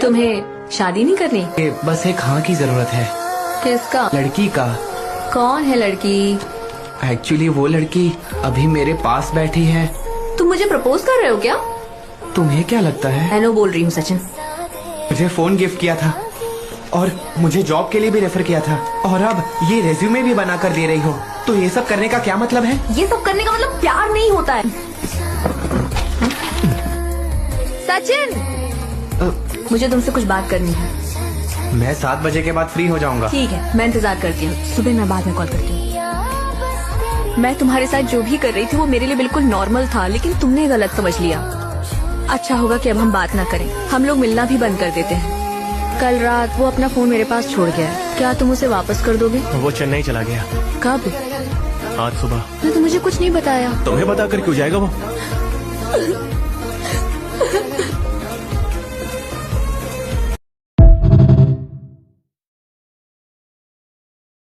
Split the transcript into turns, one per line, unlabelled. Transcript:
तुम्हें शादी नहीं करनी?
बस एक हाँ की जरूरत है।
किसका?
लड़की का।
कौन है लड़की?
एक्चुअली वो लड़की अभी मेरे पास बैठी है।
तुम मुझे प्रपोज कर रहे हो क्या?
तुम्हें क्या लगता है?
मैं नो बोल रही हूँ सचिन।
मुझे फोन गिफ्ट किया था और मुझे जॉब के लिए भी रेफर किया था और अब ये रेज्यूमे भी बना कर दे रही हो, तो ये सब करने का क्या मतलब है?
ये सब करने का मतलब प्यार नहीं होता है सचिन। मुझे तुमसे कुछ बात करनी है।
मैं 7 बजे के बाद फ्री हो जाऊंगा।
ठीक है, मैं इंतजार करती हूँ। सुबह मैं बाद में कॉल करती हूँ। मैं तुम्हारे साथ जो भी कर रही थी वो मेरे लिए बिल्कुल नॉर्मल था, लेकिन तुमने गलत समझ लिया। अच्छा होगा कि अब हम बात ना करें, हम लोग मिलना भी बंद कर देते हैं। कल रात वो अपना फोन मेरे पास छोड़ गया है, क्या तुम उसे वापस कर दोगे?
वो चेन्नई चला गया।
कब?
आज सुबह।
तो मुझे कुछ नहीं बताया।
तुम्हें बताकर क्यों जाएगा वो?